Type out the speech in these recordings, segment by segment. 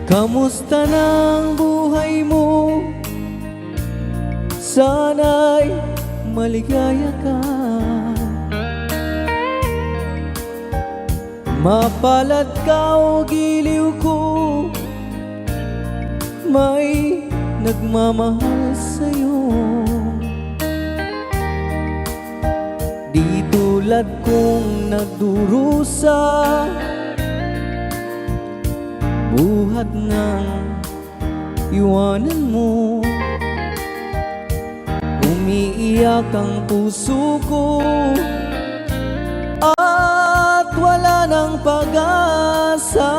Kamusta ng buhay mo? Sana'y maligaya ka. Mapalad ka o giliw ko, may nagmamahal sa'yo. Di tulad kong nagdurusa, buhat ng iwanan mo. Umiiyak ang puso ko at wala ng pag-asa.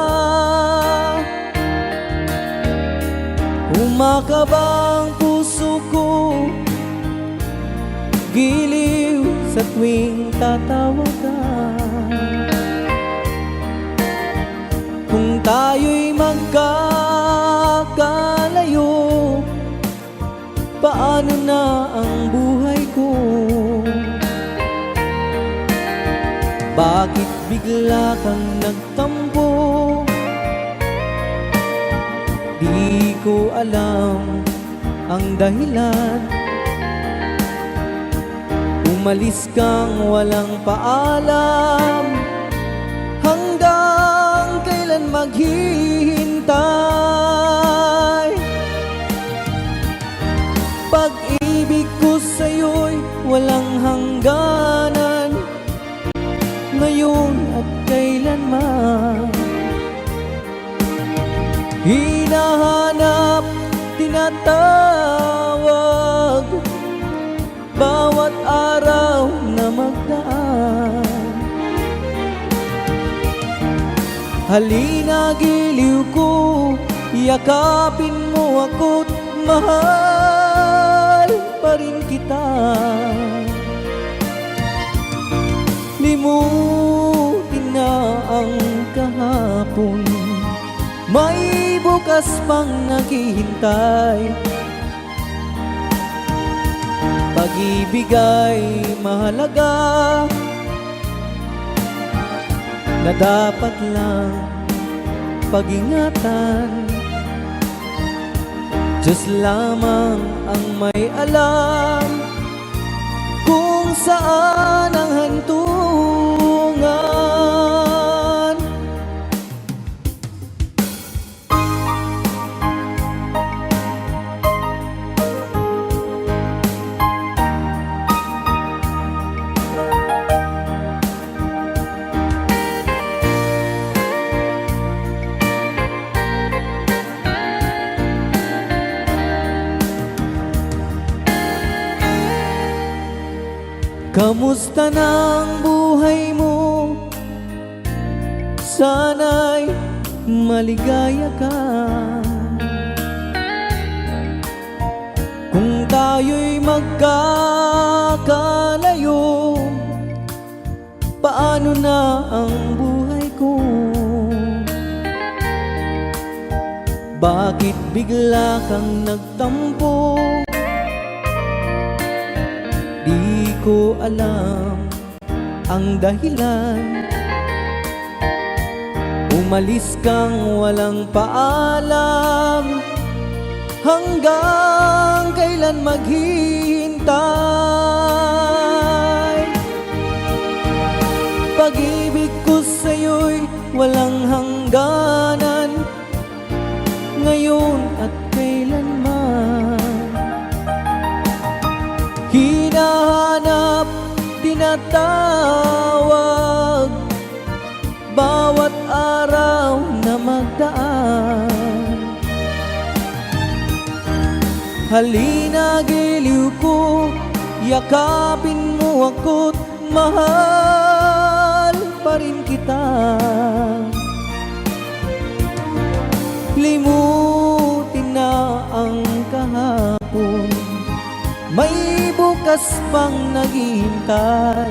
Umakaba ang puso ko, giliw sa tuwing tatawag ka. Kung tayo'y magkakalayo, paano na ang buhay ko? Bakit bigla kang nagtampo? Di ko alam ang dahilan. Umalis kang walang paalam, hanggang kailan maghihintay? Pag-ibig ko sa'yo'y walang hangganan, ngayon at kailanman. Hinahanap, tinatawag, bawat araw na magdaan. Halina giliw ko, yakapin mo ako't mahal pa rin kita. Limutin na ang kahapon, may bukas pang naghihintay. Pag-ibig ay mahalaga, na dapat lang pag-ingatan. Diyos lamang ang may alam kung saan ang hantungan. Kamusta ng buhay mo? Sana'y maligaya ka. Kung tayo'y magkakalayo, paano na ang buhay ko? Bakit bigla kang nagtampo? Di ko alam ang dahilan. Umalis kang walang paalam, hanggang kailan maghihintay? Pag-ibig ko sa'yo'y walang hangganan, ngayon at kailanman. Hinahanap, tinatawag, bawat araw na magdaan. Halina giliw ko, yakapin mo ako't mahal pa rin kita. Limutin na ang kahapon, may bukas pang naghihintay.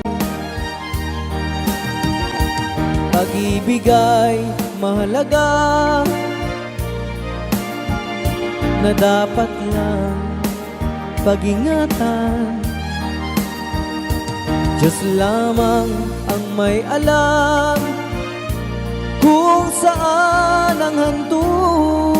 Pag-ibig ay mahalaga, na dapat lang pag-ingatan. Diyos lamang ang may alam kung saan ang hantungan.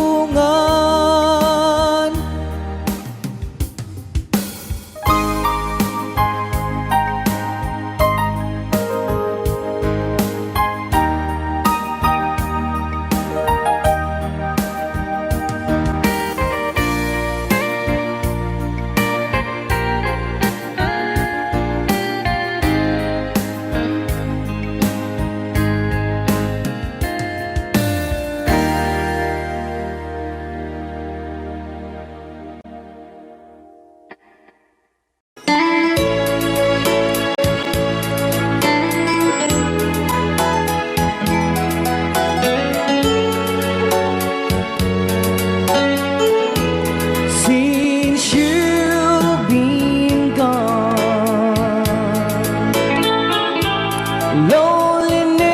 Loneliness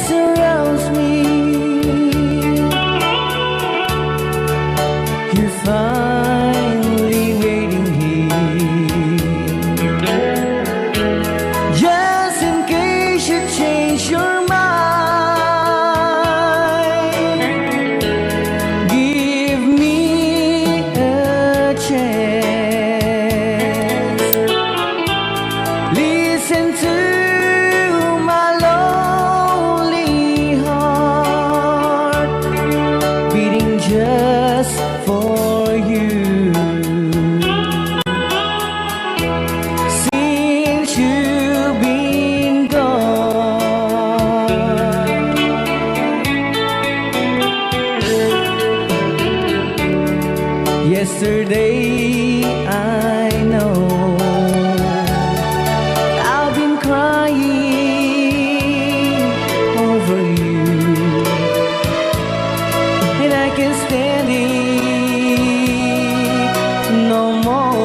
surrounds me. You're finally waiting here, just in case you change your mind. Give me a chance. Listen to my lonely heart, beating just for you. Since you've been gone, yesterday I know I've been crying over you, and I can't stand it no more,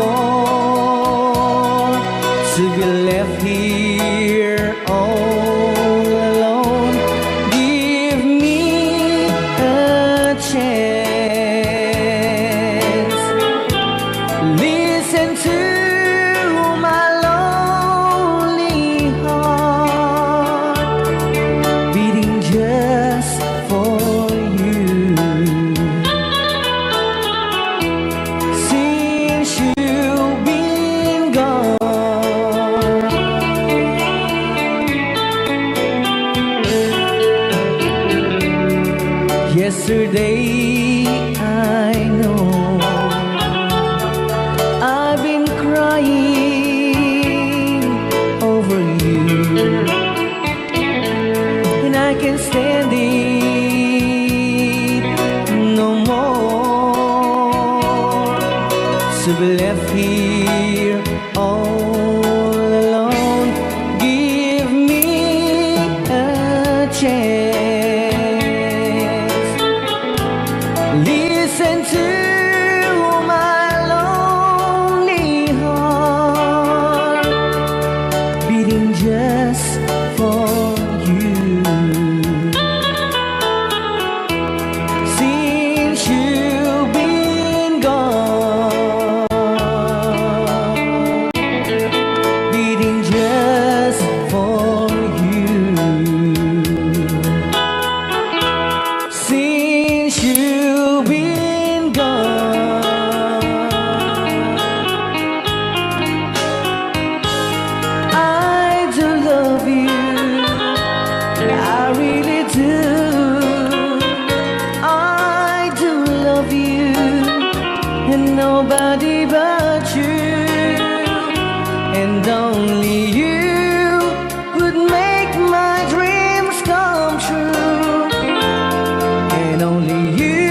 to be left here all alone. Give me a chance. Listen to my lonely heart, beating just for you. Since you've been gone, yesterday I know I've been crying over you, and I can't stand it no more, to be left here all alone. Give me a chance. Listen to my lonely heart, beating just for you. Since you've been gone, beating just for you. Since you've been gone, I do love you, I really do. I do love you, and nobody but you, and only you would make my dreams come true, and only you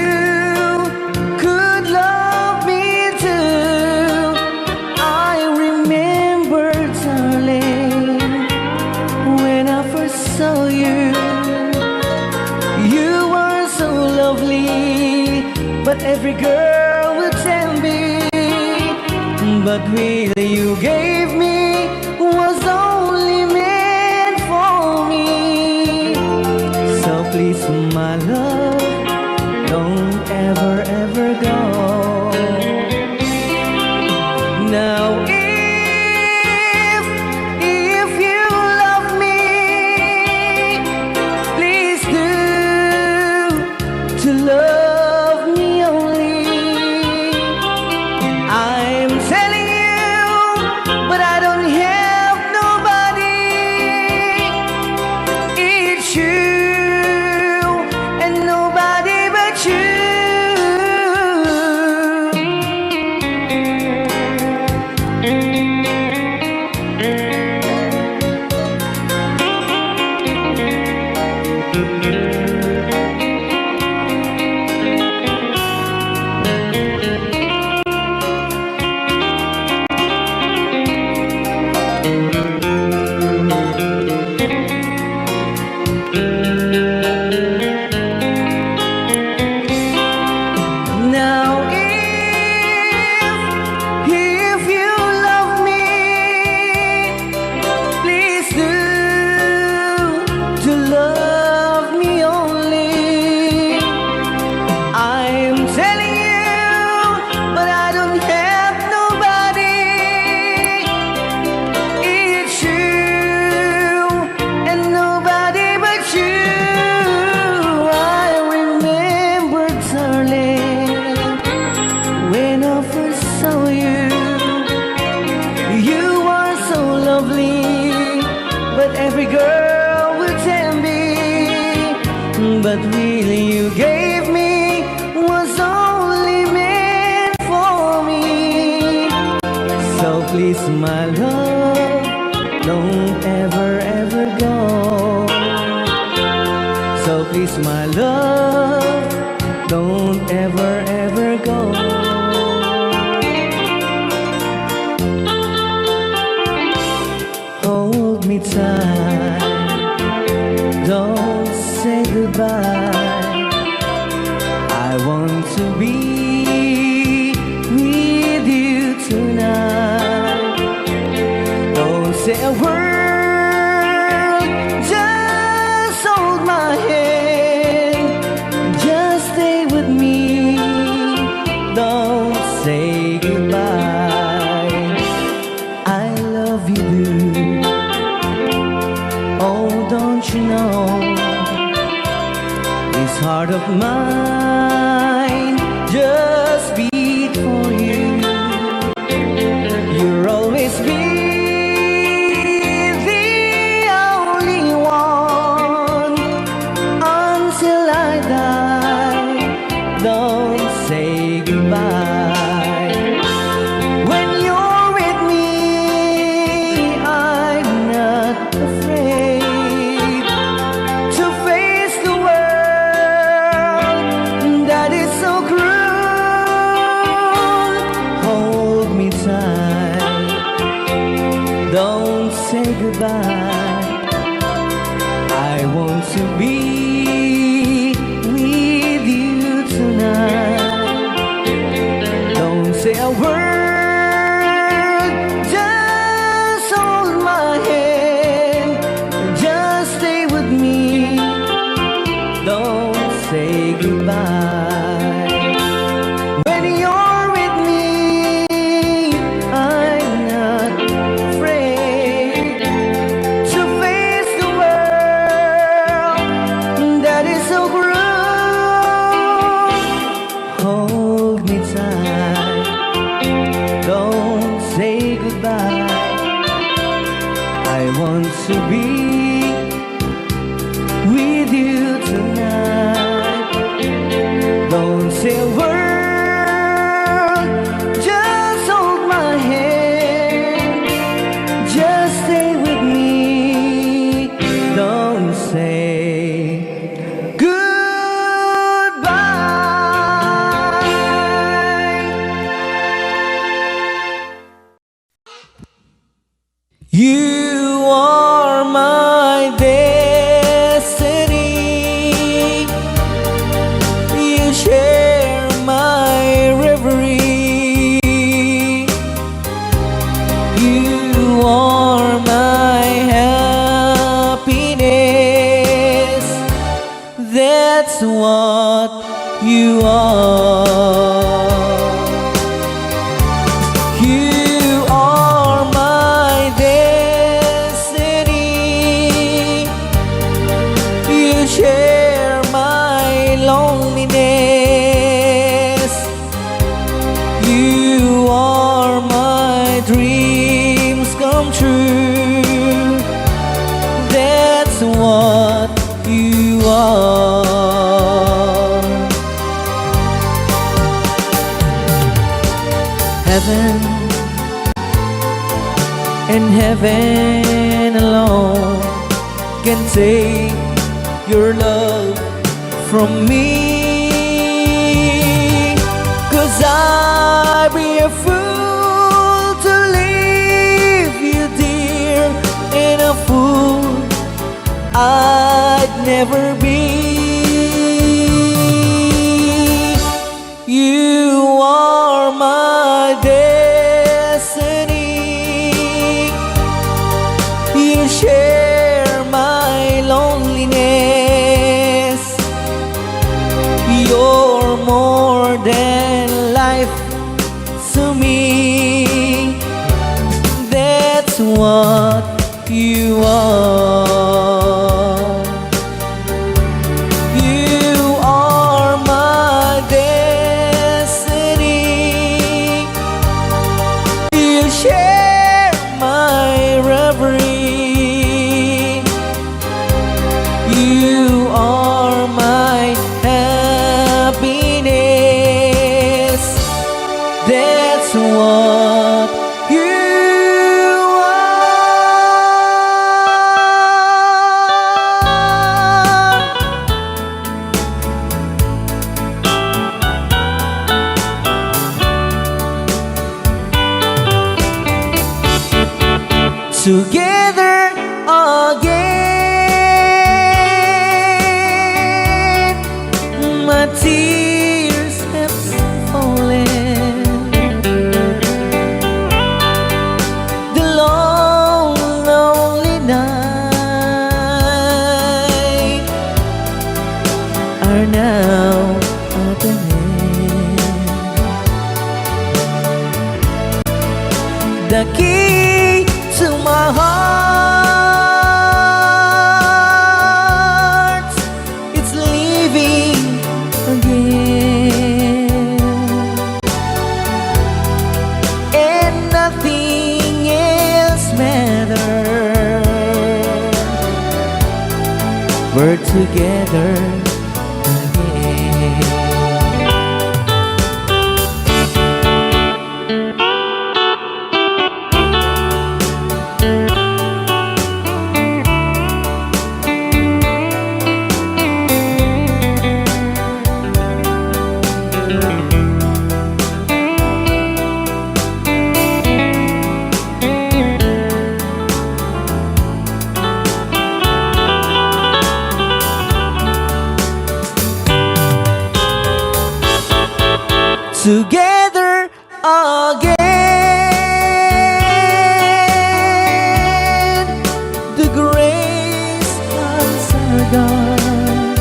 could love me too. I remember, darling, when I first saw you, you were so lovely, but every girl would tell me, but really you gave me was only meant for me. So please, my love, don't ever, ever go. Now if you love me, please do to love me only. I'm telling you, but I don't have nobody. It's you and but really you gave me was only meant for me. So please, my love, don't ever, ever go. So please, my love, don't ever, ever go. Hold me tight, don't say goodbye. I want to be with you tonight. Don't say a word, just hold my hand, just stay with me. Don't say goodbye. I love you, boo. Oh, don't you know, this heart of mine just beat for you. You'll always be the only one until I die. Don't say goodbye. When you're with me, I'm not afraid to face the world that is so cruel. Hold me tight, don't say goodbye. I want to be with you tonight. Don't say a word, just hold my hand, just stay with me. Don't say goodbye. When you're with me, I'm not afraid to face the world that is so cruel. Hold me tight, don't say goodbye. I want to be with you tonight. Don't say a word, just hold my hand, just stay with me. Don't say goodbye. You are my destiny. You share my reverie. You are my happiness. That's what you are. You are my destiny. You share my loneliness. You are my dreams come true. That's what you are. Heaven and heaven alone can take your love from me. 'Cause I'd be a fool to leave you, dear, and a fool I'd never be. You are my destiny. You share my loneliness. You're more than life to me. That's what you are. You are my destiny. You share my reverie. You are my together again. My tears have fallen. The long, lonely night are now at an end. The key to my heart, it's living again, and nothing else matters. We're together again. Together again. The gray skies are gone.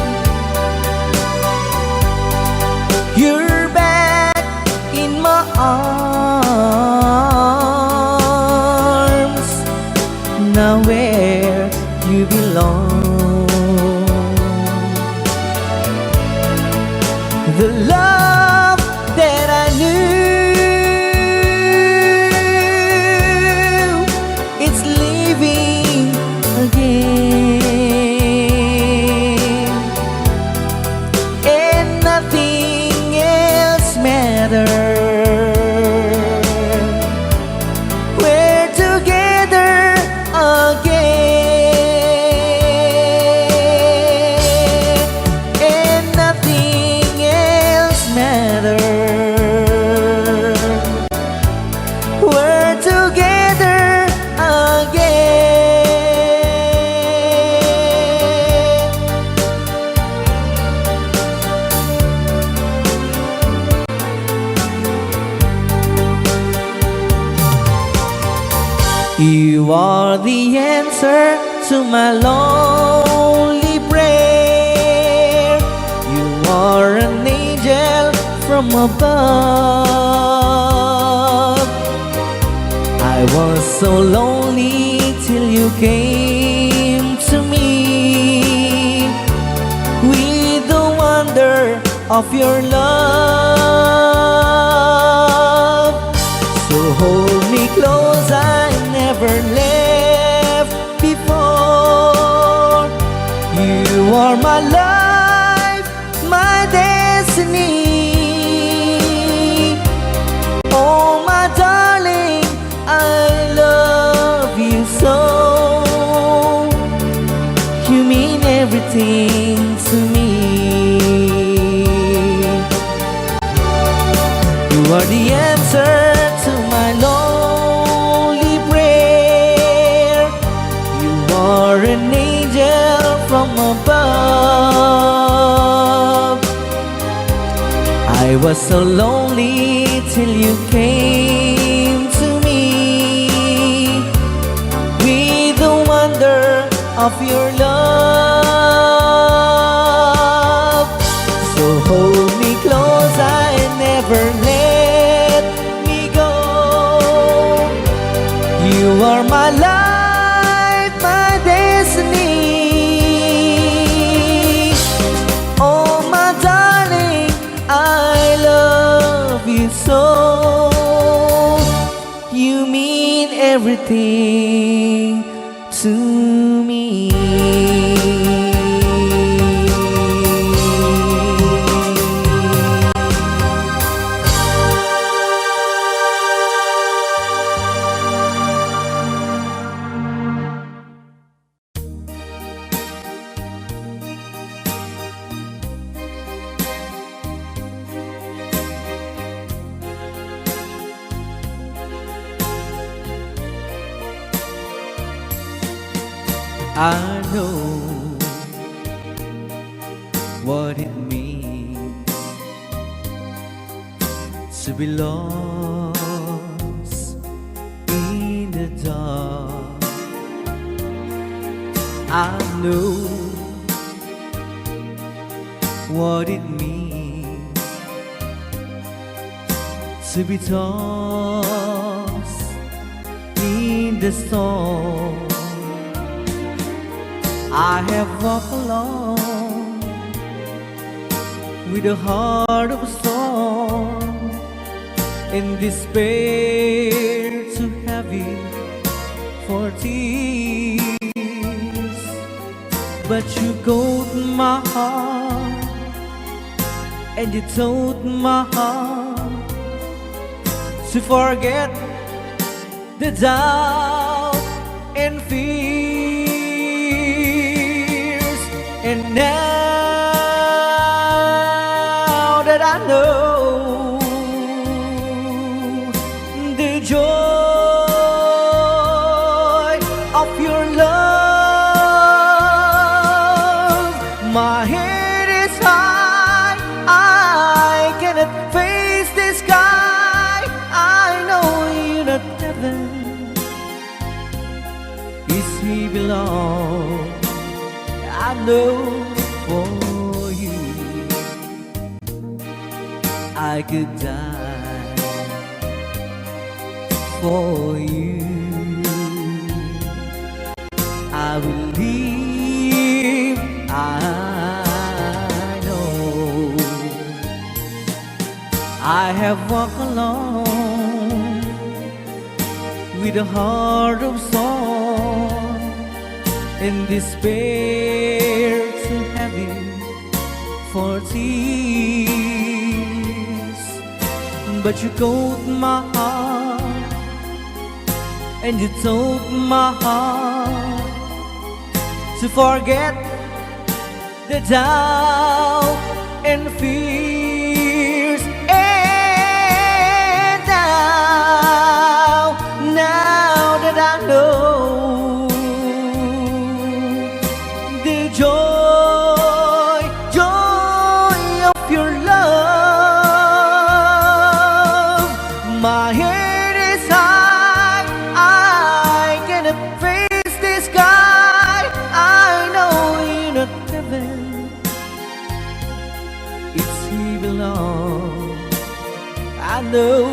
You're back in my arms, now where you belong. The love that I knew, it's living again, and nothing else matters. We're together again, and nothing else matters. We're together again. You are the answer to my lonely prayer. You are an angel from above. I was so lonely till you came to me with the wonder of your love. So hold me close, I never left before. You are my life, my destiny. Oh my darling, I love you so. You mean everything to me. You are the answer to my lonely prayer. You are an angel from above. I was so lonely till you came to me with the wonder of your love. So hold me close, I never let me go. You are my life, my destiny. Oh my darling, I love you so. You mean everything to me. I know what it means to be lost in the dark. I know what it means to be tossed in the storm. I have walked alone with a heart of stone, in despair too heavy for tears. But you caught my heart and you told my heart to forget the doubt and fears. And now that I know the joy of your love, my head is high, I cannot face the sky. I know you're not heaven, is he belong. I know for you I could die for you. I will live, I know. I have walked alone with a heart of stone, in despair too heavy for tears. But you caught my heart and you told my heart to forget the doubt and fears. And now that I know the joy of your love, my head is high, I cannot face the sky. I know you're not heaven, it's he belong. I know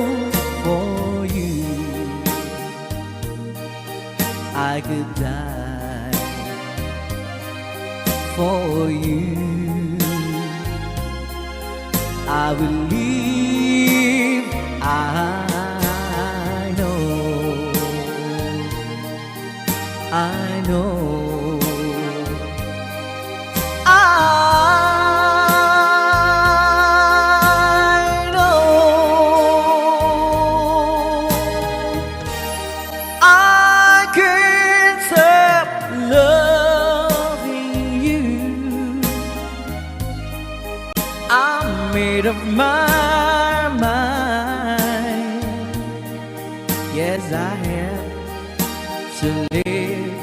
for you I could die for you. I will live, I know, I know, I know. I can't stop loving you. I'm made up my mind. Yes, I have to live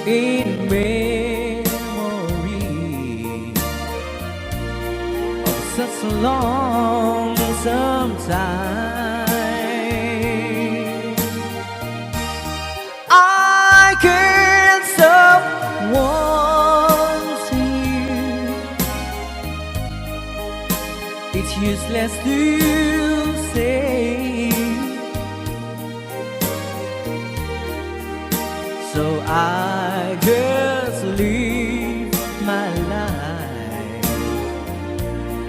in memory of such a long sometime. I can't stop wanting you. It's useless to say, so I just live my life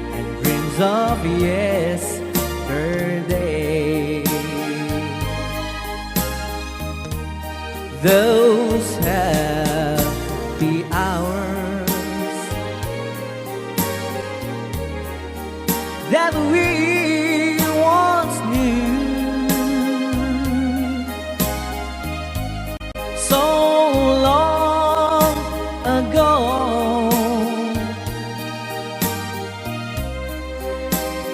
and dreams of yesterday. Those happy hours that we once knew, so long ago,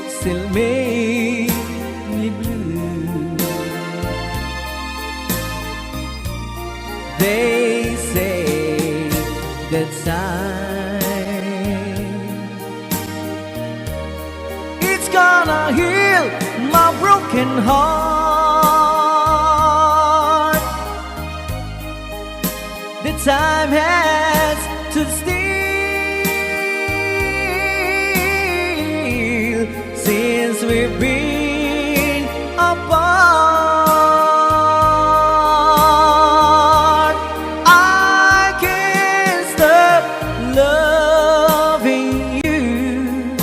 still make me blue. They say that time. It's gonna heal my broken heart. The time has to steal since we've been apart. I can't stop loving you.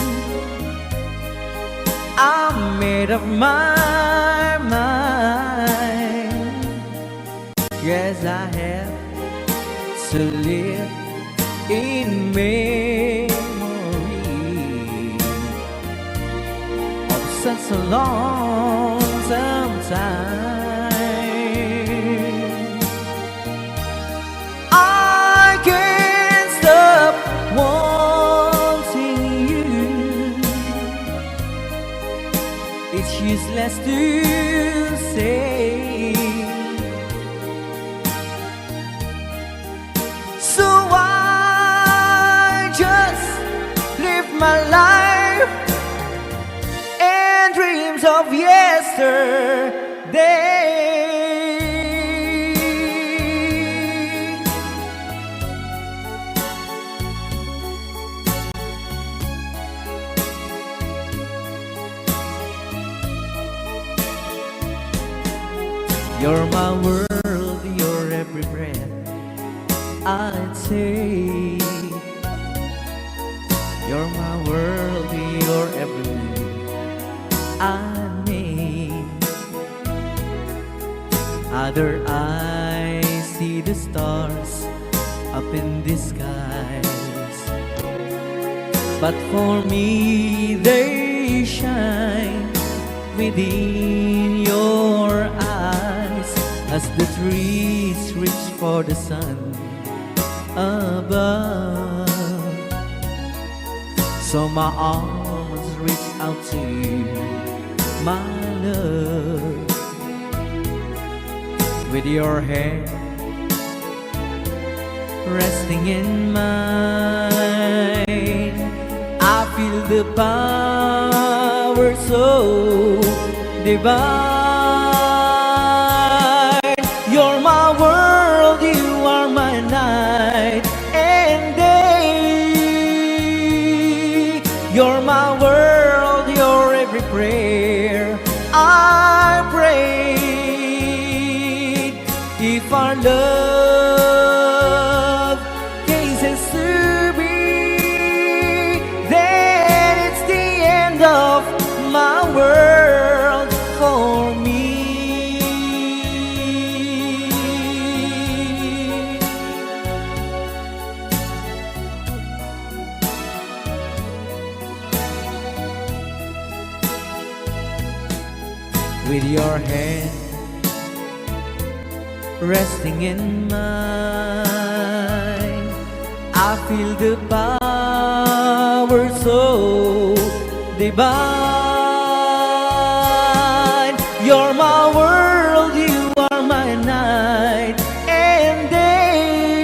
I'm made up my mind. Yes, I have to live in memory of such a lonesome time. I can't stop wanting you. It's useless to say. So I just live my life and dreams of yesterday. You're my world, you're every breath I take. You're my world, you're every move I make. Other eyes see the stars up in the skies, but for me they shine within your eyes as the trees reach for the sun above. So my arms reach out to you, my love. With your hand resting in mine, I feel the power so divine. You're my world, you are my night and day. You're my world, you're every prayer I prayed. If our love cases to be, then it's the end of my world for me. With your hand resting in mine, I feel the power so divine. You're my world, you are my night and day.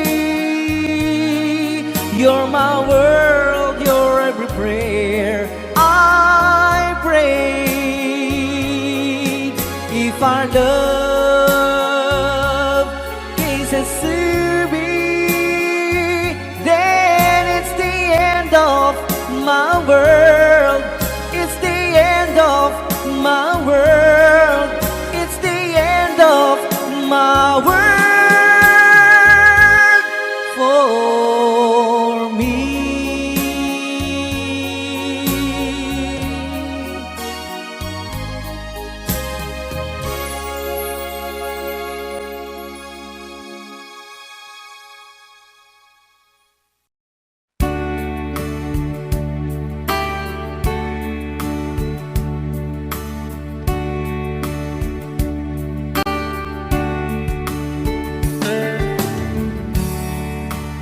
You're my world, you're every prayer I prayed. If our love cases to be, then it's the end of my world. It's the end of my world. It's the end of my world for me.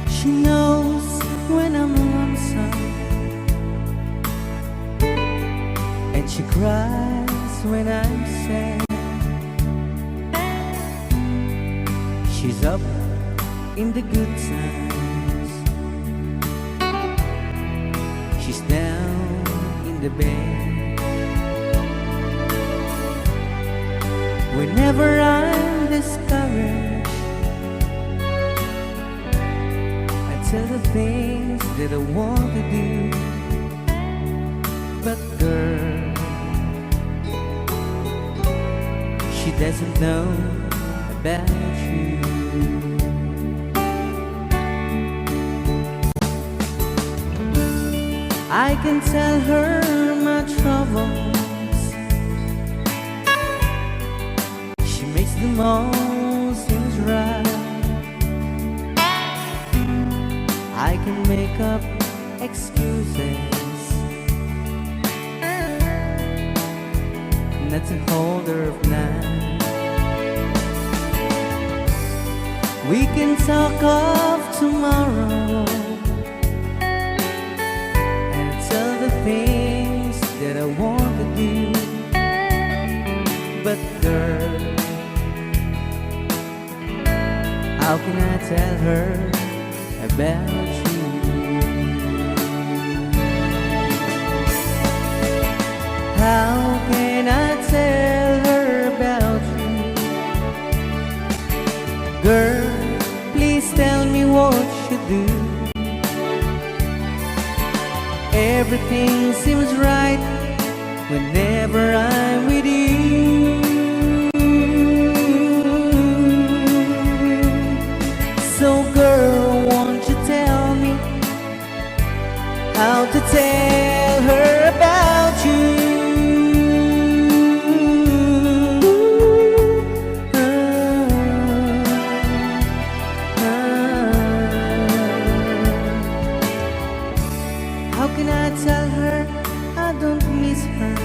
She knows when I'm lonesome, and she cries when I'm sad. She's up in the good times in the bed. Whenever I'm discouraged, I tell the things that I want to do. But girl, she doesn't know about you. I can tell her my troubles. She makes them all seem right. I can make up excuses not to hold her of night. We can talk of tomorrow and tell the things that I want to do. But girl, how can I tell her about you? How can I tell her about you? Girl, please tell me what you do. Everything seems right whenever I'm with you. So girl, won't you tell me how to tell her about you? How can I tell her I don't miss her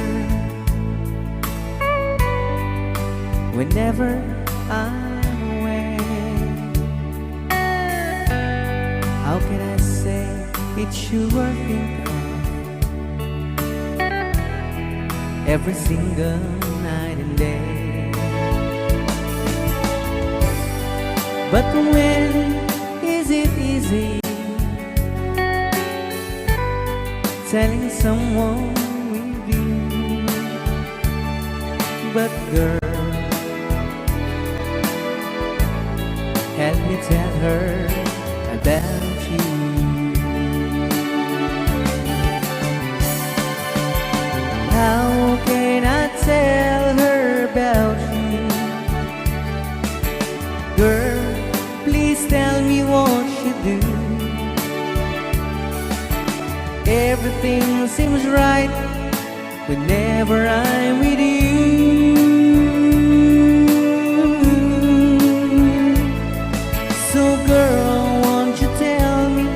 whenever I'm away? How can I say it's you I think of every single night and day? But when is it easy telling someone with you? But girl, help me tell her about you. How can I tell her about you? Girl, please tell me what you do. Everything seems right whenever I'm with you. So girl, won't you tell me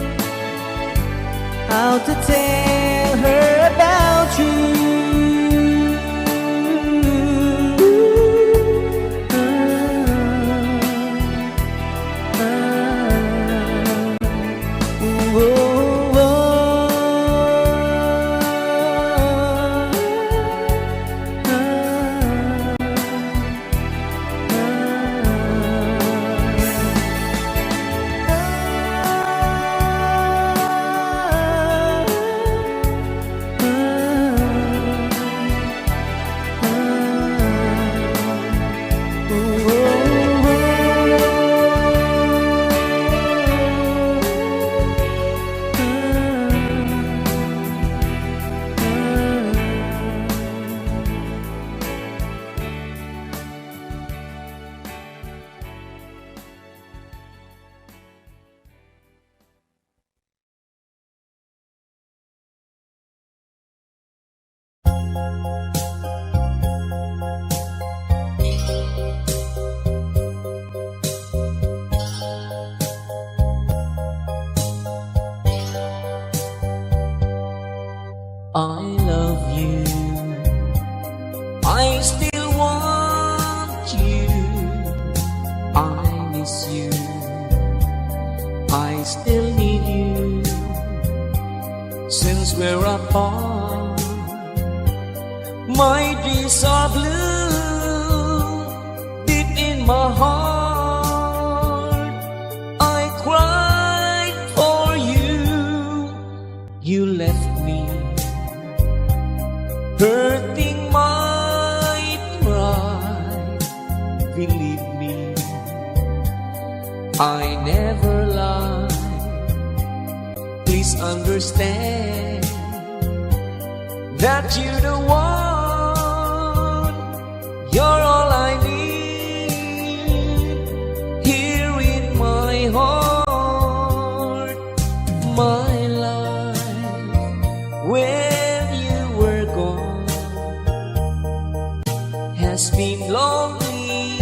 how to tell her about you? I love you, I still want you, I miss you, I still need you. Since we're apart, my dreams are blue. Deep in my heart, I cried for you. You left me I never lie. Please understand that you're the one. You're all I need here in my heart. My life, when you were gone, has been lonely,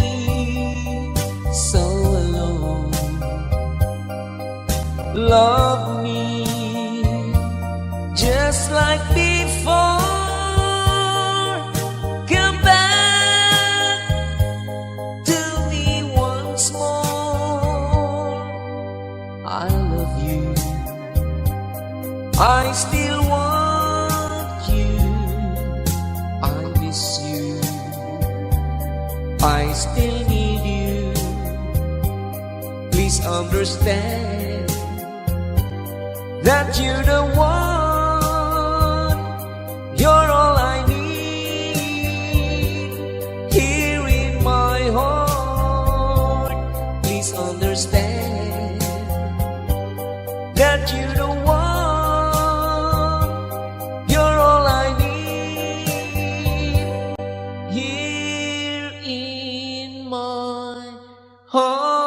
so alone. Love me just like before. Come back to me once more. I love you, I still want you, I miss you, I still need you. Please understand that you're the one. You're all I need here in my heart. Please understand that you're the one. You're all I need here in my heart.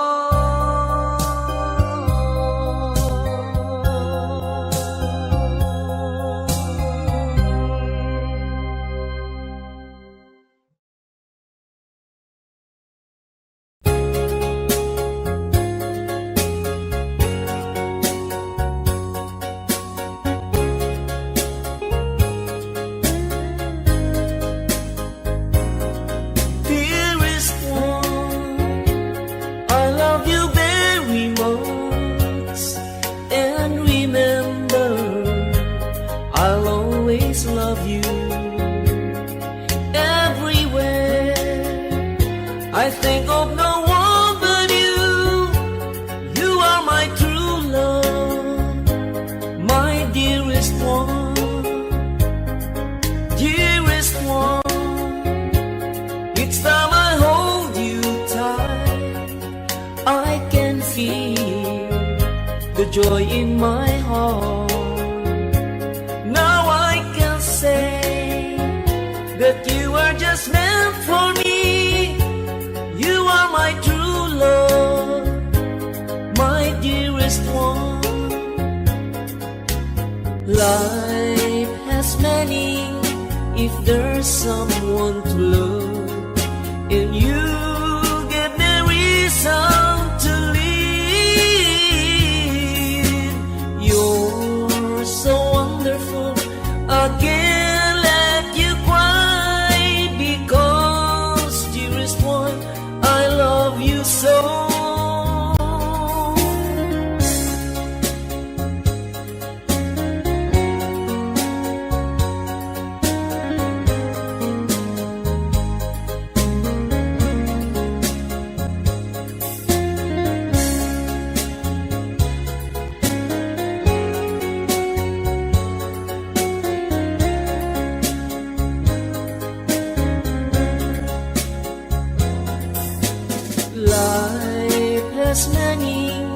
Dearest one, I love you very much, and remember, I'll always love you. Everywhere I think of no one but you. You are my true love, my dearest one. Dearest one, each time I hold you tight, I can feel the joy in my heart. Now I can say that you are just meant for me. You are my true love, my dearest one. Life has meaning if there's someone to love, and you give me reason to live. You're so wonderful, I can't let you cry, because dearest one, I love you so. Life has meaning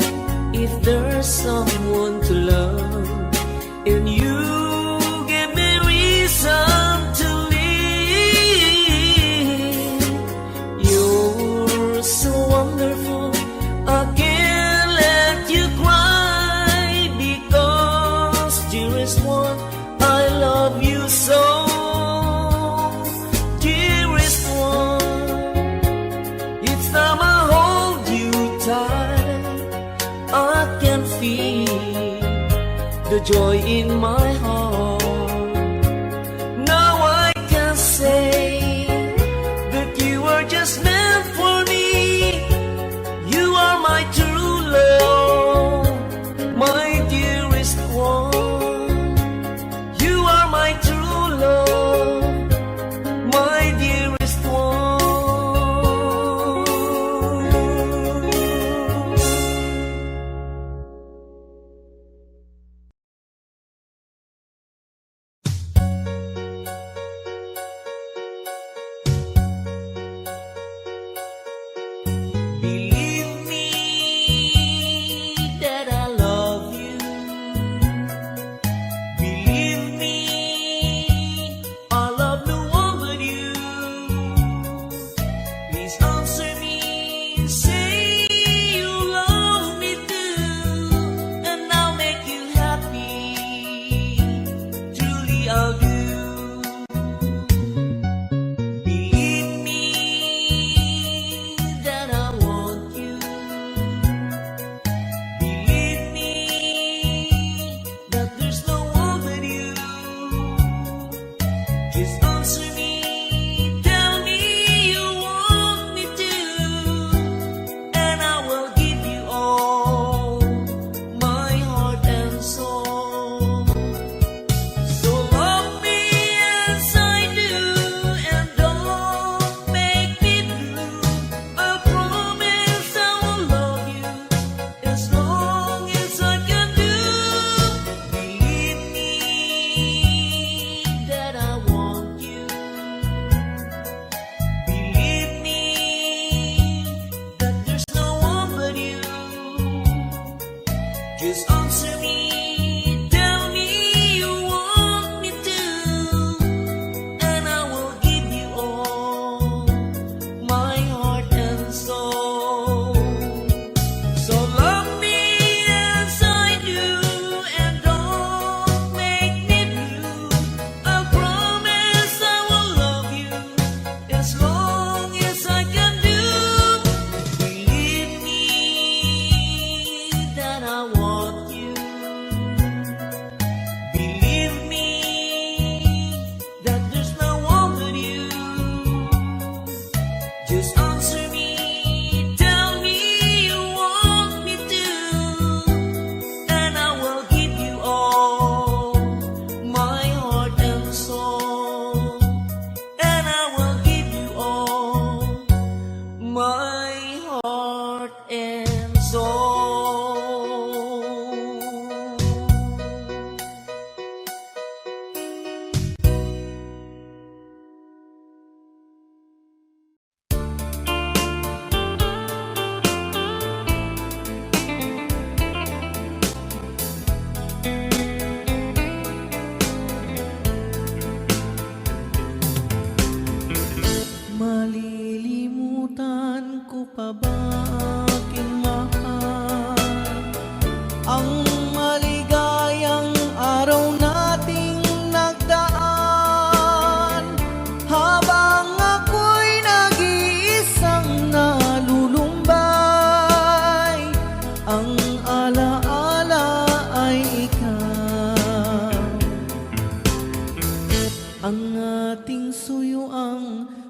if there's someone to love, and you give me reason to live. You're so wonderful, I can't let you cry, because dearest one, I love you so. Dearest one, each time I hold you tight, I can feel the joy in my heart. Now I can say that you are just meant for me. You are my true love, my dearest one. You are my true love, my dearest one.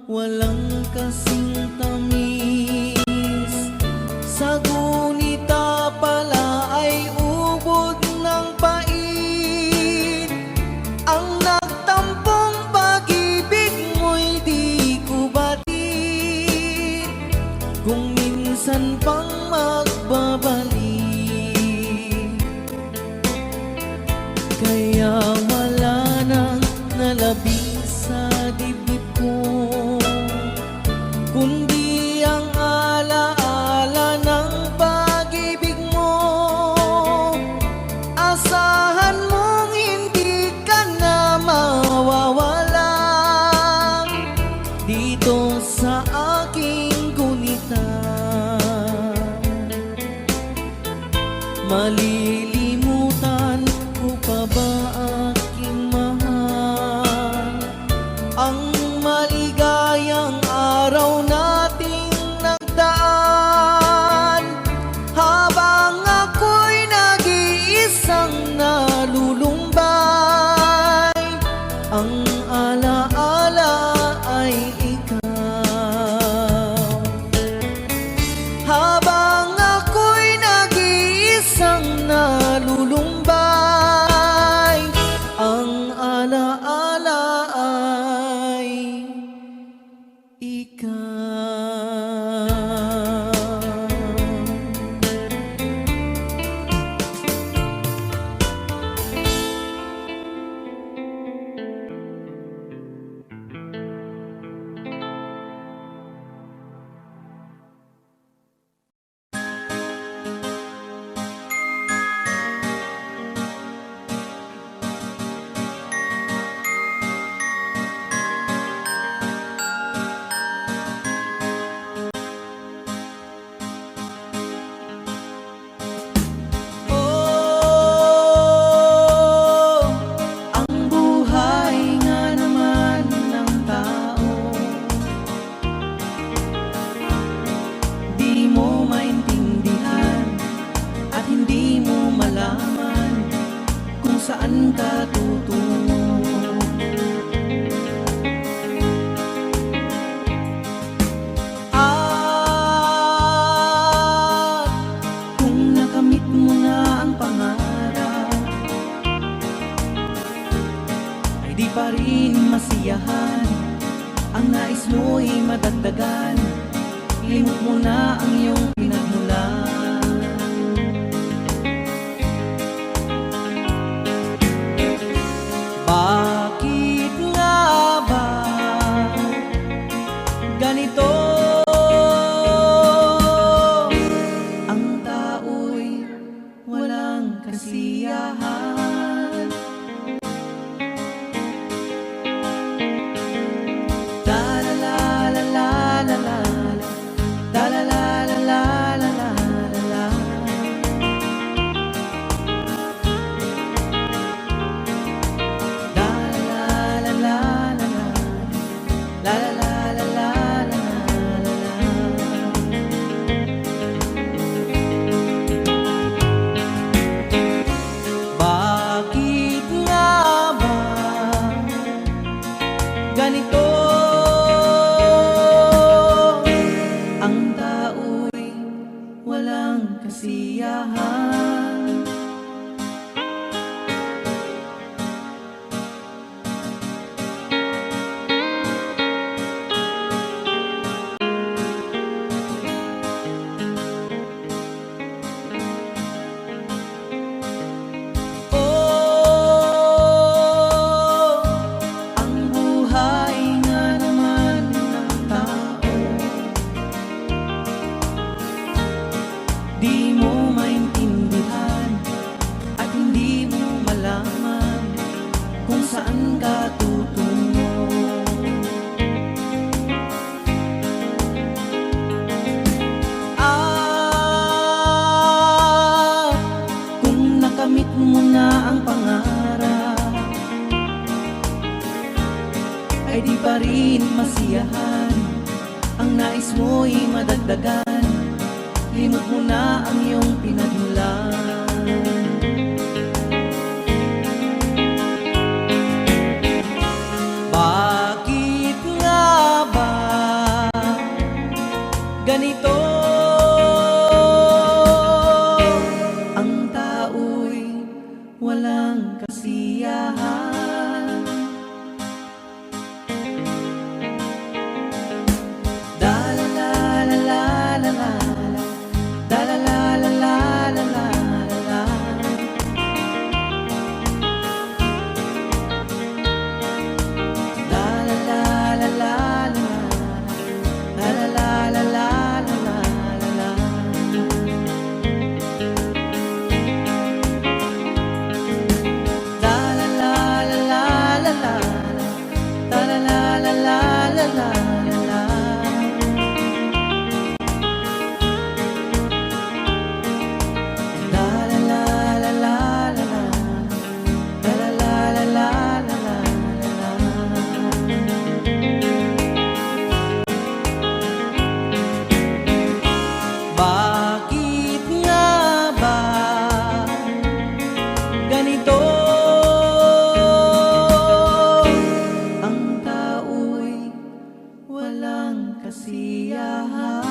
walang kasing tamis. Sa gunita pala ay ubod ng pait. Ang nagtampong pag-ibig mo'y di ko batid. Kung minsan pang magbabalik, kaya wala nang nalabing sa dibdib ko, kundi ang alaala ng pag-ibig mo. Asahan mong hindi ka na mawawala dito sa aking gunita. Malilimutan ko pa ba aking mahal ang maligayang araw nating nagdaan, habang ako'y nag-iisang nalulumbay. Ang alaala ay ikaw, habang ako'y nag-iisang nalulumbay. Ang alaala ay ikaw. Oh, ang buhay nga naman ng tao, di mo maintindihan at hindi mo malaman kung saan ka tutungo. At kung nakamit mo na ang pangarap, ay di pa rin masiyahan. Ang nais mo'y madagdagan, limot mo na ang iyong pinagmulan. Bakit nga ba ganito? Ang tao'y walang kasiyahan. La la la la la la la, la la la la la la la la. La la la la la la, la la la la la la la. Bakit nga ba ganito? Ang tao'y walang kasiyahan. Oh, ang buhay nga naman ng tao, di mo maintindihan at hindi mo malaman kung saan ka tutungo. At kung nakamit mo na ang pangarap, ay di pa rin masiyahan. Ang nais mo'y madagdagan, limot mo na ang iyong pinagmulan. Bakit nga ba kasiyahan. Da la la la la la la, da la la la la la la la. Da la la la la la, da la la la la la la. Bakit nga ba ganito? Ang tao'y walang kasiyahan.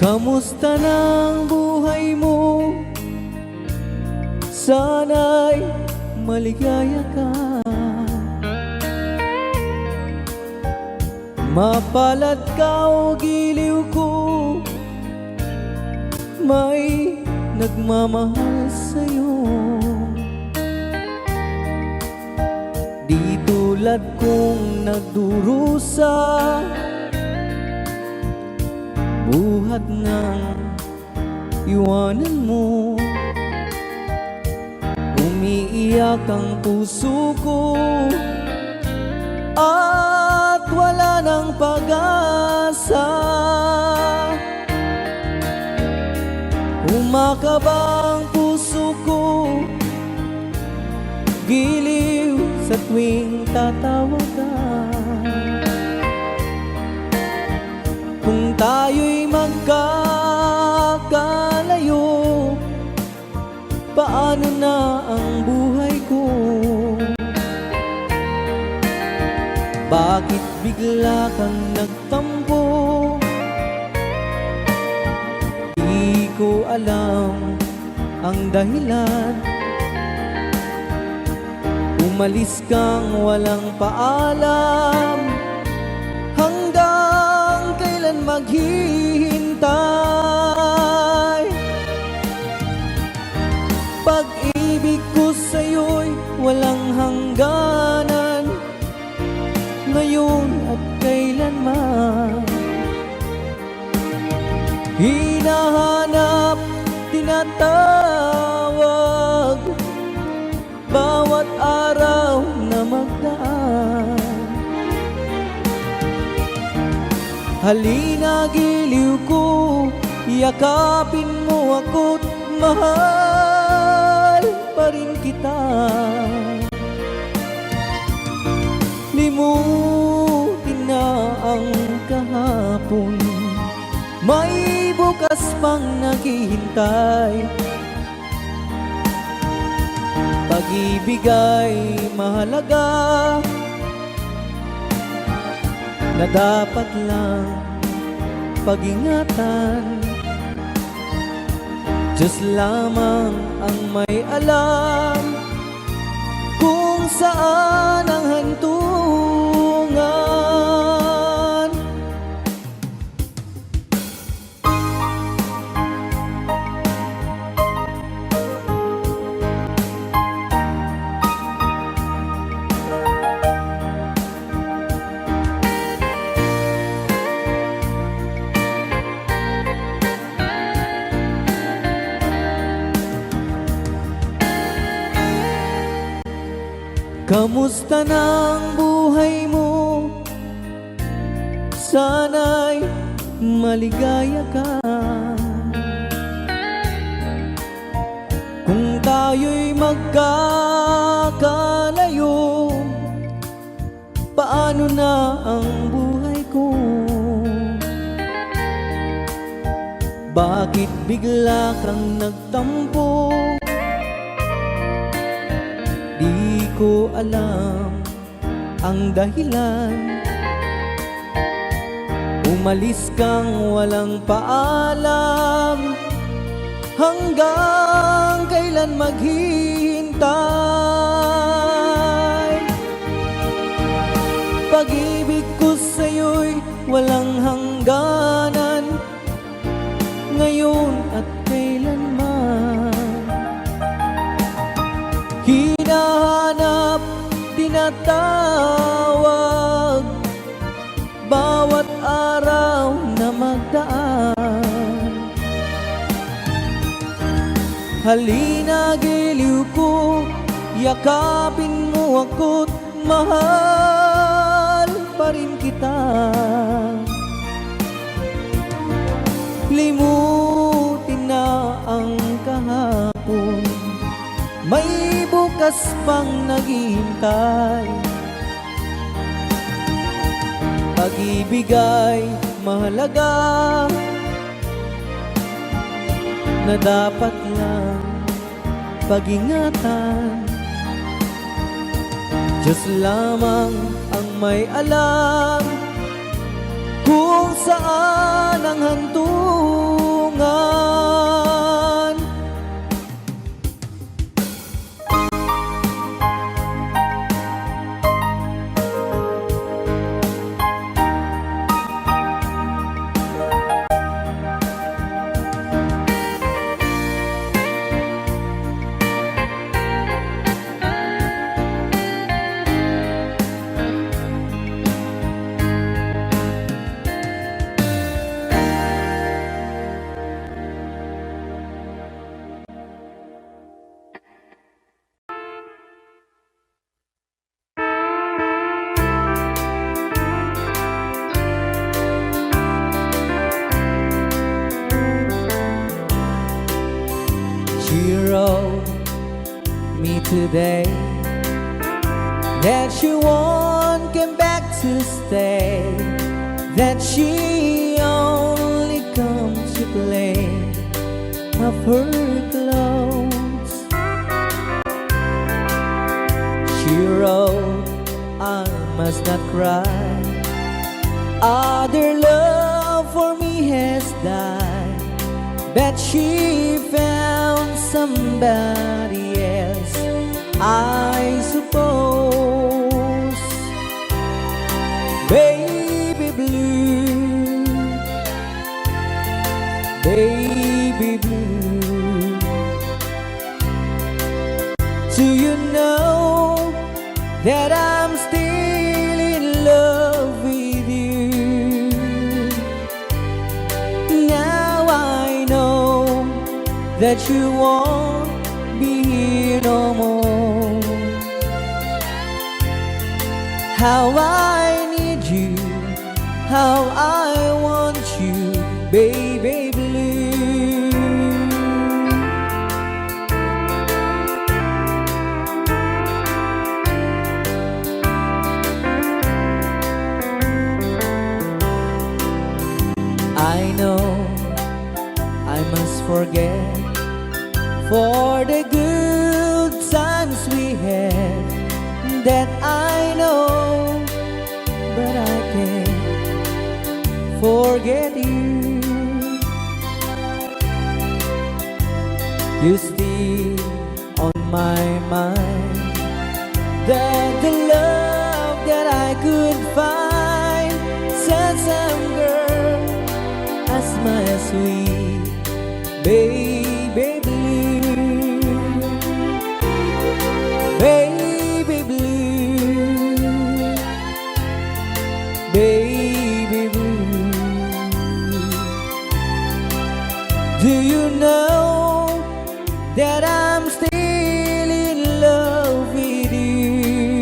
Kamusta ng buhay mo? Sana'y maligaya ka. Mapalad ka o giliw ko, may nagmamahal sa'yo. Di tulad kong nagdurusa, buhat ng iwanan mo. Umiiyak ang puso ko at wala ng pag-asa. Umakaba ang puso ko, giliw sa tuwing tatawag ka. Kung tayo'y magkakalayo, paano na ang buhay ko? Bakit bigla kang nagtampo? Di ko alam ang dahilan. Umalis kang walang paalam, hanggang kailan maghihintay? Pag-ibig ko sa'yo'y walang hangganan, ngayon at kailanman. Hinahanap, tinatawag, bawat araw na magdaan. Halina giliw ko, yakapin mo ako't mahal pa rin kita. Limutin na ang kahapon, may bukas pang naghihintay. Pag-ibig ay mahalaga, na dapat lang pag-ingatan. Diyos lamang ang may alam kung saan ang hantungan. Kamusta ng buhay mo? Sana'y maligaya ka. tayo'y magkakalayo, paano na ang buhay ko? Bakit bigla kang nagtampo? Di ko alam ang dahilan. Umalis kang walang paalam, hanggang kailan maghihintay? Pag-ibig ko sa'yo'y walang hangganan, ngayon at kailanman. Hinahanap, tinatawag, bawat araw na magdaan. Halina, giliw ko, yakapin mo ako't mahal pa rin kita. Limutin na ang kahapon, may bukas pang naghihintay. Pag-ibig ay mahalaga, na dapat lang pag-ingatan. Diyos lamang ang may alam kung saan ang hantungan. She wrote me today that she won't come back to stay, that she only comes to play of her clothes. She wrote, I must not cry, other love for me has died, but she found somebody else, I suppose. Baby blue, baby blue, do you know that I'm still in love with you? Now I know that you won't be here no more. How I need you, how I want you, baby blue. I know I must forget for the good times we had, that I know, but I can't forget you. You still on my mind, that the love that I could find, such some girl as my sweet baby blue, baby blue, baby blue. Do you know that I'm still in love with you?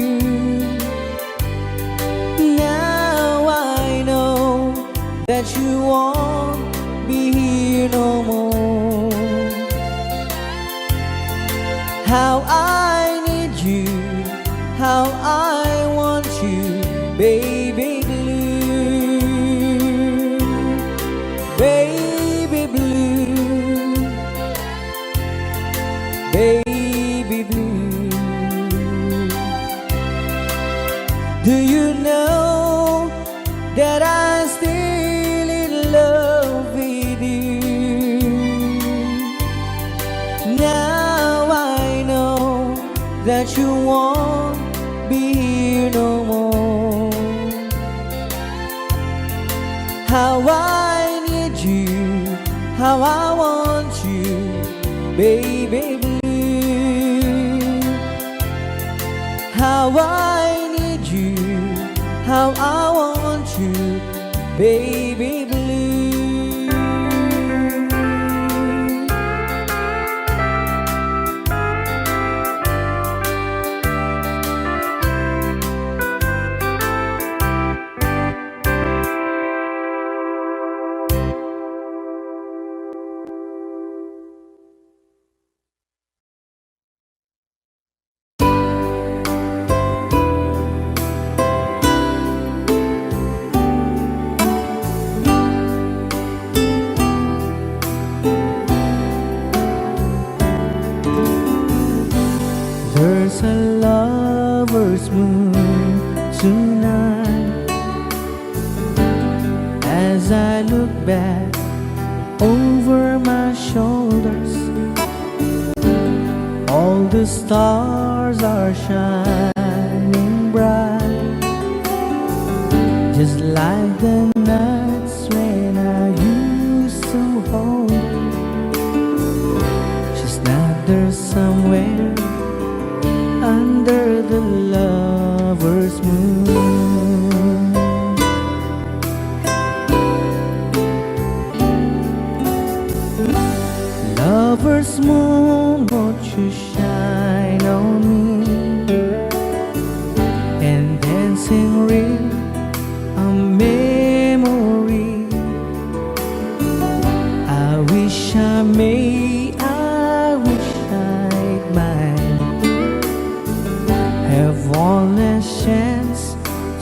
How I need you, how I want you, baby blue, baby blue, baby blue. Do you know that I'm still in love with you? Now I know that you won't be here no more. How I need you, how I want you, baby blue. How I need you, how I want you, baby blue. There's a lover's moon tonight. As I look back over my shoulders, all the stars are shining bright, just like the nights when I used to hold her. She's not there somewhere under the lover's moon. Lover's moon, won't you shine on me and dancing real a memory. I wish I may, I wish I might have one last chance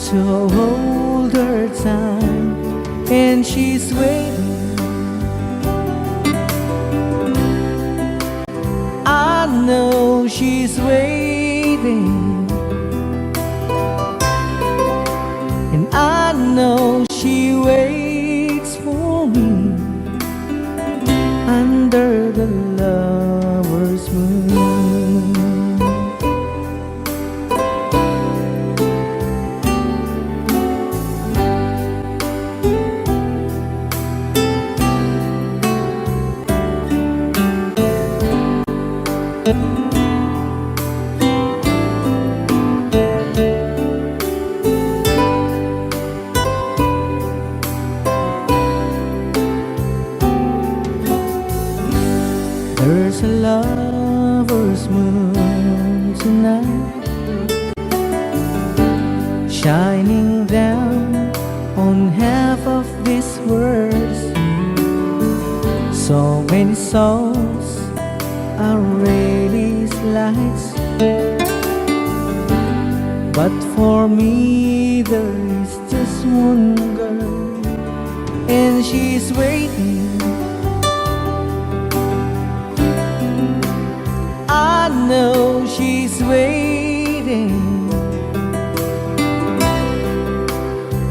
to hold her time, and she's waiting. I know she's waiting, and I know she waits for me under the lover's moon. There's a lover's moon tonight, shining down on half of this world. So many souls are really lights, but for me there is just one girl, and she's waiting. I know she's waiting,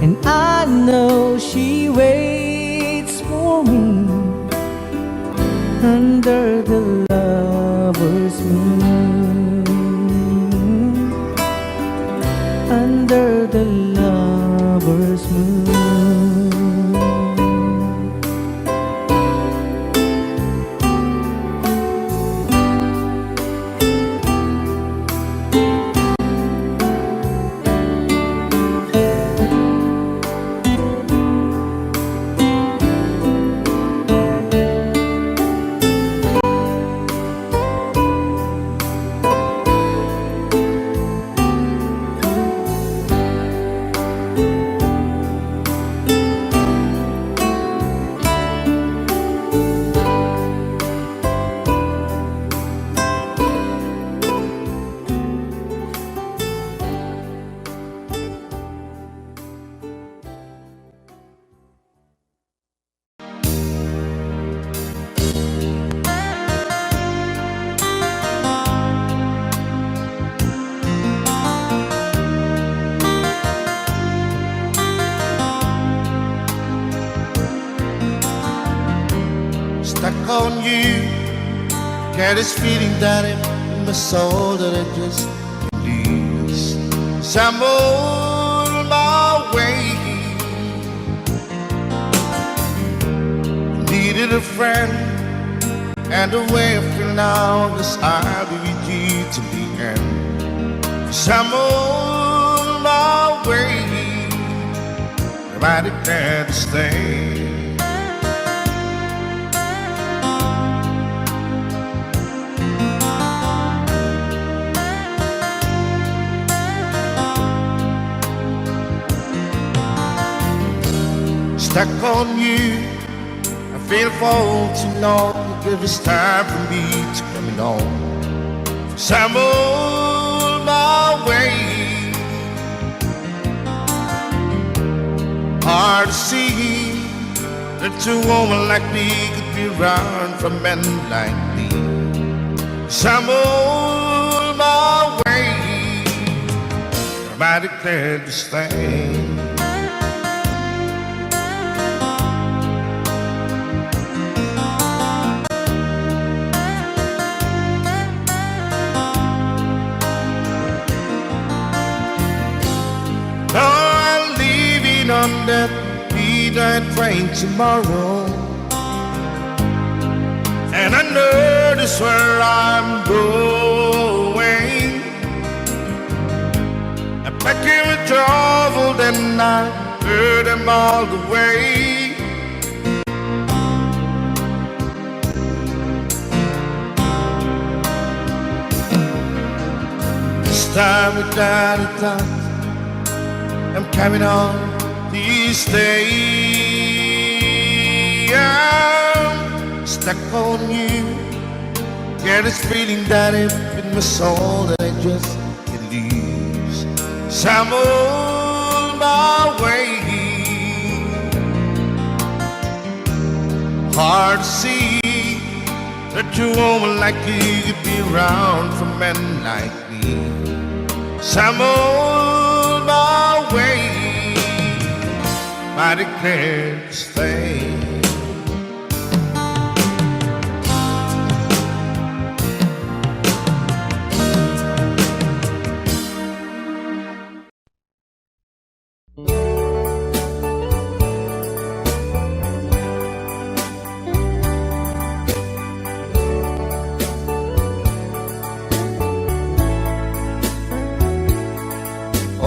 and I know she waits for me under the lover's moon, under the lover's moon. Get this feeling that in my soul that I just release. I'm on my way. Needed a friend, and the way I feel now is I'll be with you to the end. 'Cause I'm on my way. Nobody can stay. Stuck on you, I feel fall too long. Give it's time for me to come on. 'Cause I'm on my way. Hard to see that a woman like me could be around for men like me. 'Cause I'm on my way. I declare this thing. On that midnight train tomorrow, and I know this where I'm going. I pack in with trouble, then I heard them all the way. This time without a doubt, I'm coming on. These days I'm stuck on you. Get this feeling that it's in my soul that I just can't lose. So I'm on my way. Hard to see that a woman like you could be around for men like me. So I'm on my way. I declare this thing.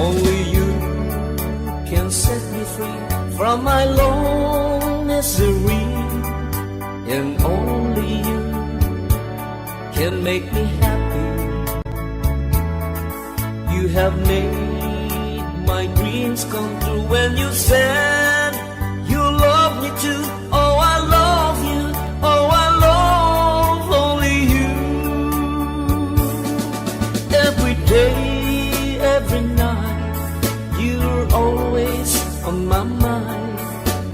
Only you can set me free from my long misery, and only you can make me happy. You have made my dreams come true when you said you love me too. Oh, I love you. Oh, I love only you. Every day, every night, you're always on my mind,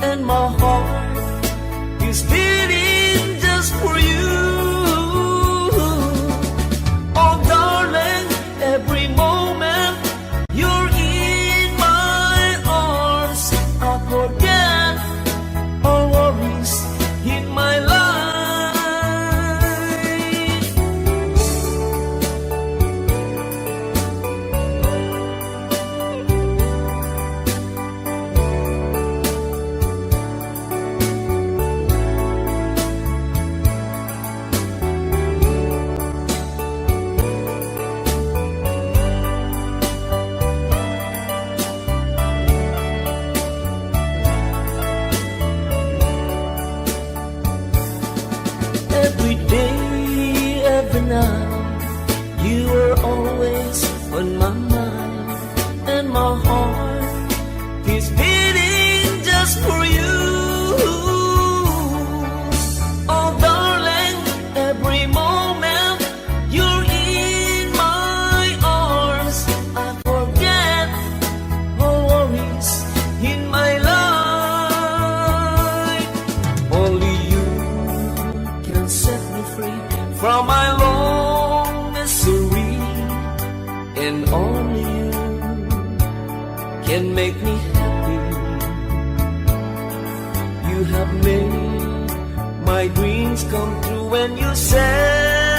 and my heart is beating just for you. Oh darling, every moment you're in my arms, I forget all worries in my life. Every day, every night, you are always on my mind, and my heart is beating just for you. Oh darling, every moment you're in my arms, I forget all worries in my life. Only you can set me free from my long misery, and only you can make me happy. You have made my dreams come true when you said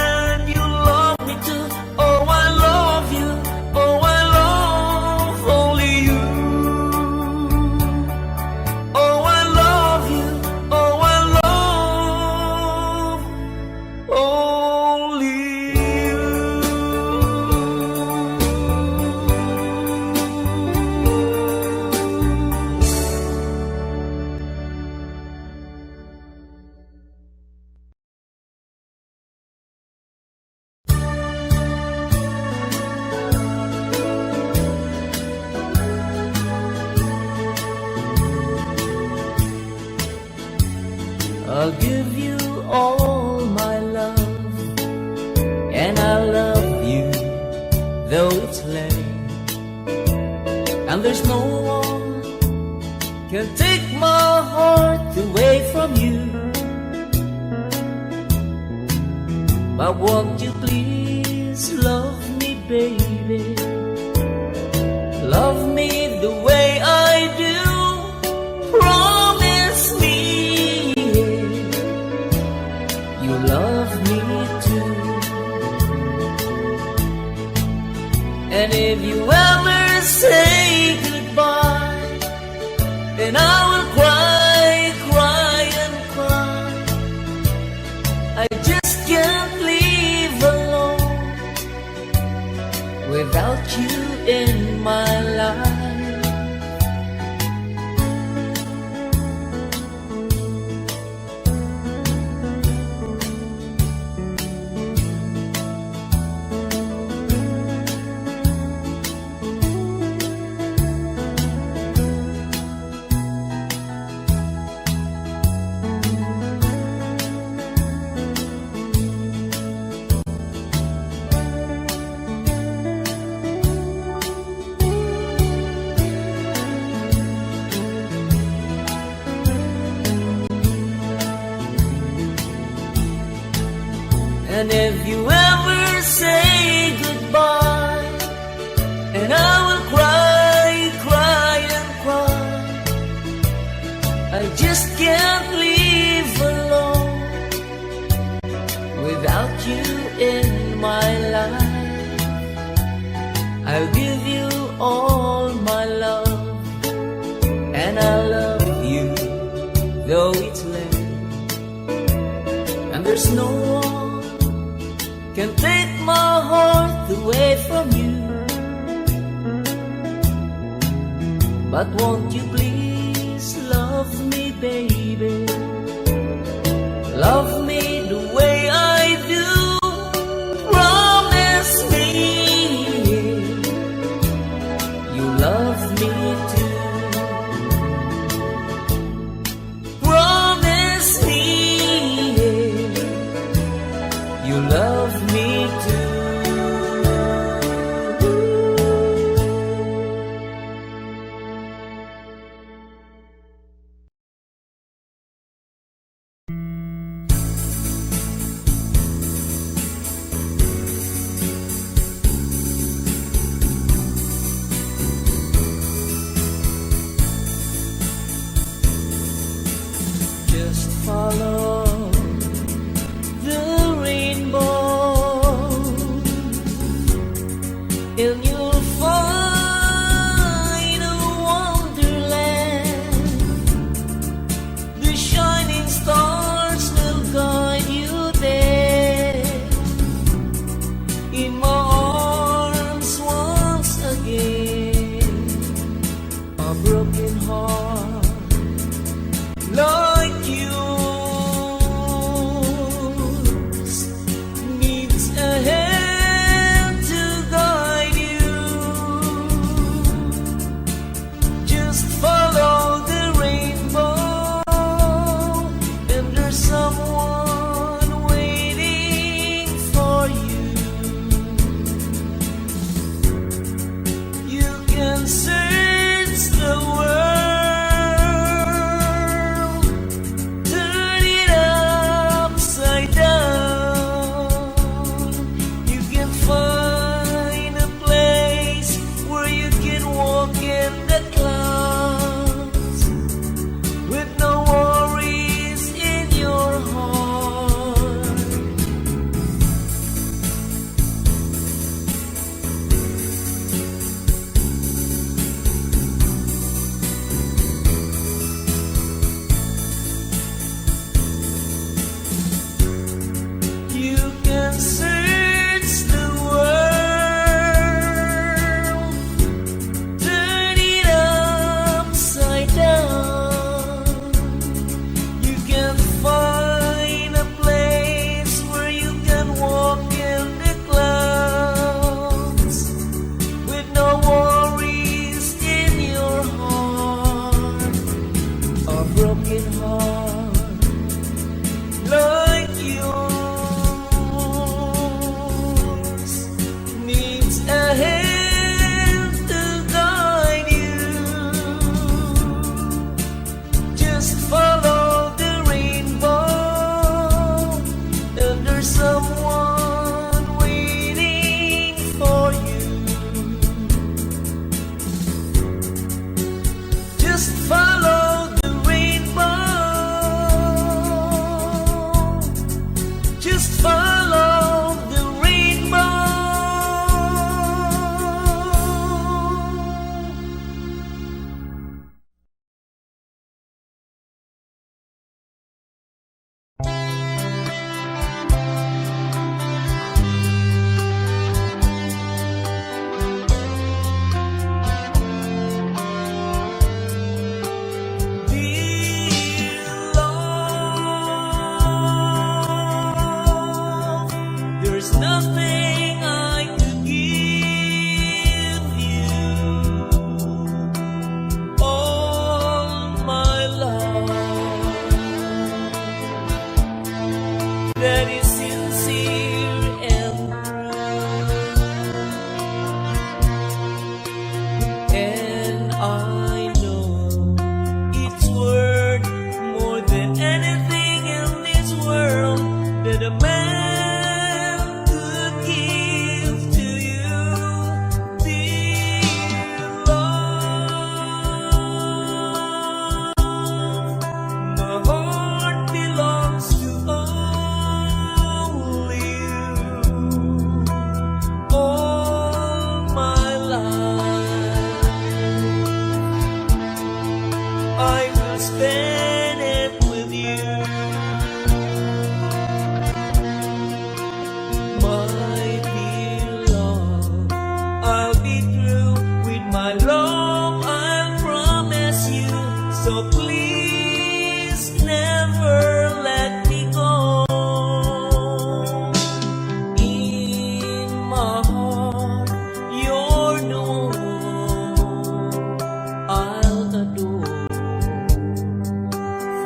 I'll give you all my love, and I love you though it's late, and there's no one can take my heart away from you. But won't you please love me, baby? Love me the way I do. Promise me you love me too. And if you ever say goodbye, then I will cry, cry and cry. I just can't live alone without you in my life. And if you ever say goodbye, and I will cry, cry and cry. I just can't live alone without you in my life. I'll give you all my love, and I love you though it's late, and there's no one can take my heart away from you. But won't you please love me, baby? Love me the way I do. Promise me you love me too. Promise me you love me too. Just follow the rainbow there's nothing I could give you. All my love that is sincere and true, and I know it's worth more than anything in this world that a man could give to you, dear love. My heart belongs to only you. All my life I will spend it with you. My dear love, I'll be through with my love, I promise you. So please never let me go. In my heart, you're the one I'll adore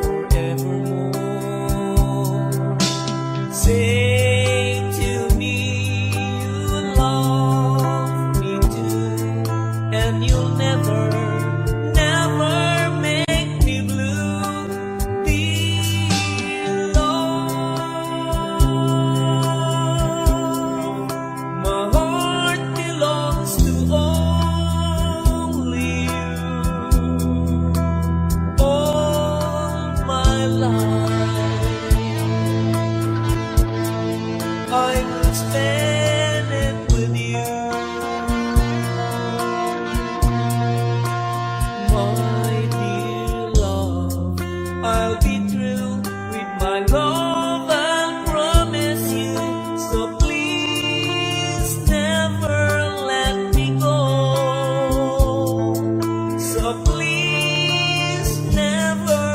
forevermore. Say to me you love me too, and you'll never, never make me blue, dear love. My heart belongs to only you. All my life I will spend it with you. My dear love, I'll be through with my love, I'll promise you. So please never let me go. So please never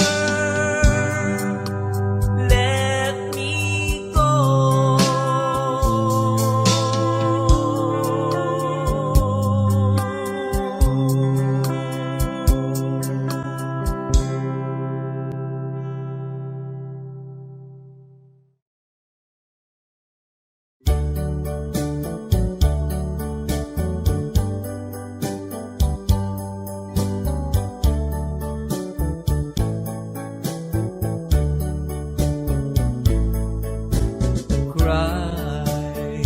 let me go. Cry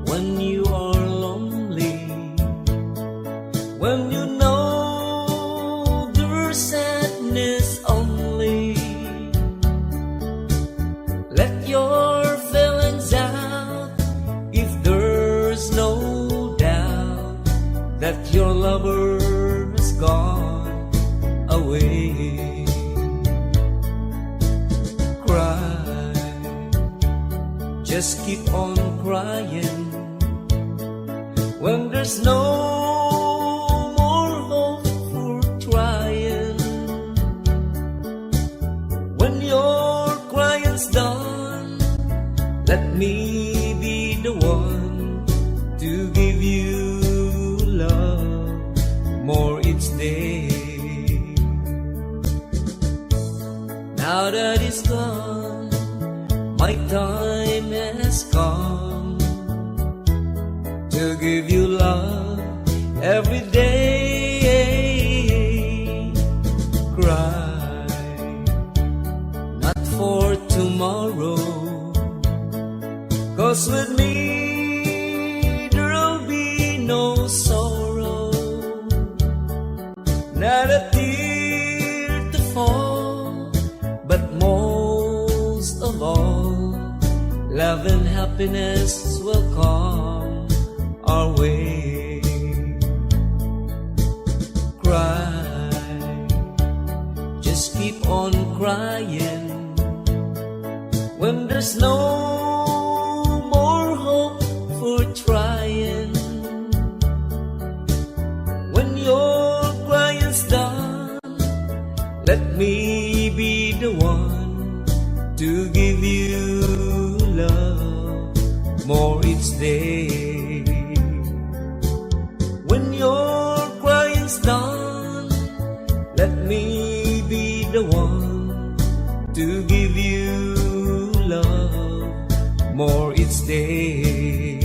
when you are lonely, when you know there's sadness only. Let your feelings out if there's no doubt that your lover has gone away. Cry, just keep on crying when there's no more hope for trying. When your crying's done, let me be the one to give you love more each day. Now that it's gone, my time has come to give you love every day. Cry, not for tomorrow, 'cause with me there'll be no sorrow, not a tear to fall, but most of all, love and happiness will come our way. Cry, just keep on crying when there's no more hope for trying. When your crying's done, let me be the one to give you love more each day. When your crying's done, let me be the one to give you love more each day.